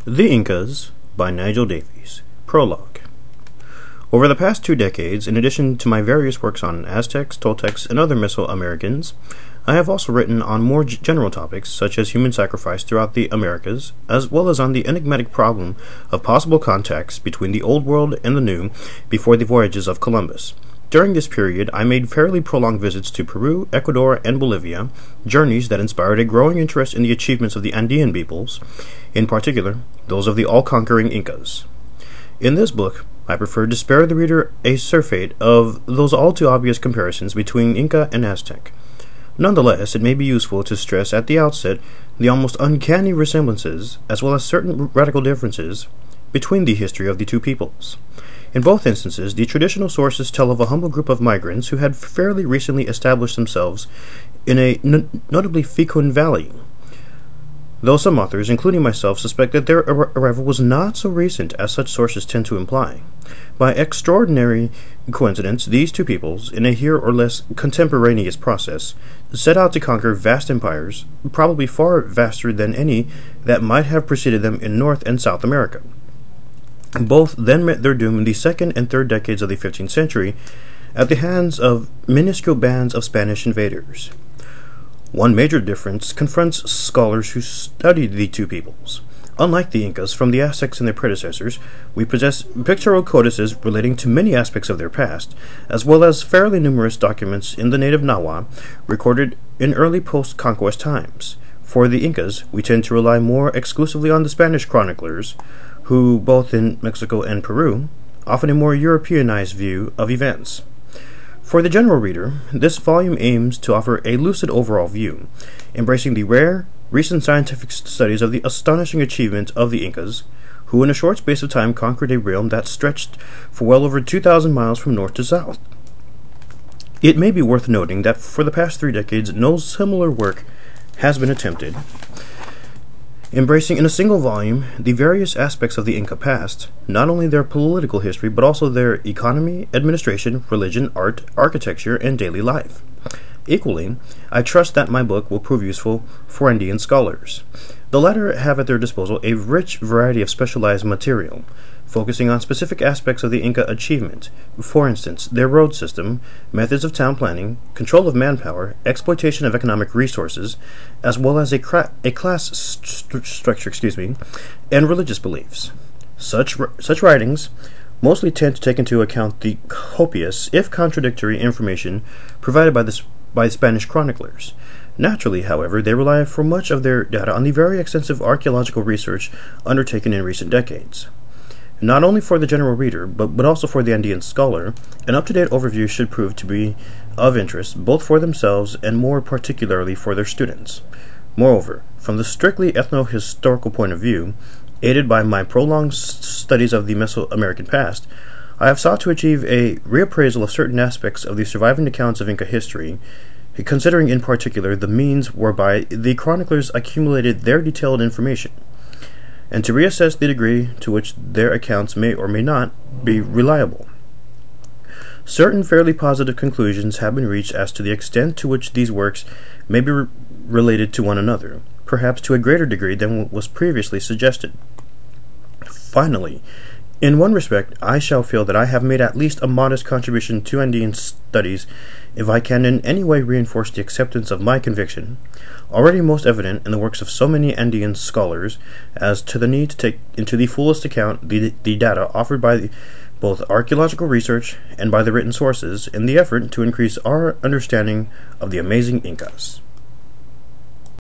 The Incas by Nigel Davies. Prologue. Over the past 2 decades, in addition to my various works on Aztecs, Toltecs, and other Mesoamericans, I have also written on more general topics such as human sacrifice throughout the Americas, as well as on the enigmatic problem of possible contacts between the Old World and the New before the voyages of Columbus. During this period, I made fairly prolonged visits to Peru, Ecuador, and Bolivia, journeys that inspired a growing interest in the achievements of the Andean peoples, in particular, those of the all-conquering Incas. In this book, I prefer to spare the reader a surfeit of those all-too-obvious comparisons between Inca and Aztec. Nonetheless, it may be useful to stress at the outset the almost uncanny resemblances, as well as certain radical differences, between the history of the two peoples. In both instances, the traditional sources tell of a humble group of migrants who had fairly recently established themselves in a notably fecund valley, though some authors, including myself, suspect that their arrival was not so recent as such sources tend to imply. By extraordinary coincidence, these two peoples, in a here or less contemporaneous process, set out to conquer vast empires, probably far vaster than any that might have preceded them in North and South America. Both then met their doom in the second and third decades of the 15th century at the hands of minuscule bands of Spanish invaders. One major difference confronts scholars who studied the two peoples. Unlike the Incas, from the Aztecs and their predecessors, we possess pictorial codices relating to many aspects of their past, as well as fairly numerous documents in the native Nahua recorded in early post-conquest times. For the Incas, we tend to rely more exclusively on the Spanish chroniclers, who, both in Mexico and Peru, offer a more Europeanized view of events. For the general reader, this volume aims to offer a lucid overall view, embracing the rare, recent scientific studies of the astonishing achievement of the Incas, who in a short space of time conquered a realm that stretched for well over 2,000 miles from north to south. It may be worth noting that for the past 3 decades, no similar work has been attempted, embracing in a single volume the various aspects of the Inca past, not only their political history, but also their economy, administration, religion, art, architecture, and daily life. Equally, I trust that my book will prove useful for Andean scholars. The latter have at their disposal a rich variety of specialized material, focusing on specific aspects of the Inca achievement, for instance, their road system, methods of town planning, control of manpower, exploitation of economic resources, as well as a class structure, and religious beliefs. Such writings mostly tend to take into account the copious, if contradictory, information provided by Spanish chroniclers. Naturally, however, they rely for much of their data on the very extensive archaeological research undertaken in recent decades. Not only for the general reader, but also for the Andean scholar, an up-to-date overview should prove to be of interest both for themselves and more particularly for their students. Moreover, from the strictly ethno-historical point of view, aided by my prolonged studies of the Mesoamerican past, I have sought to achieve a reappraisal of certain aspects of the surviving accounts of Inca history, considering in particular the means whereby the chroniclers accumulated their detailed information, and to reassess the degree to which their accounts may or may not be reliable. Certain fairly positive conclusions have been reached as to the extent to which these works may be related to one another, perhaps to a greater degree than was previously suggested. Finally, in one respect, I shall feel that I have made at least a modest contribution to Andean studies if I can in any way reinforce the acceptance of my conviction, already most evident in the works of so many Andean scholars, as to the need to take into the fullest account the data offered by both archaeological research and by the written sources in the effort to increase our understanding of the amazing Incas.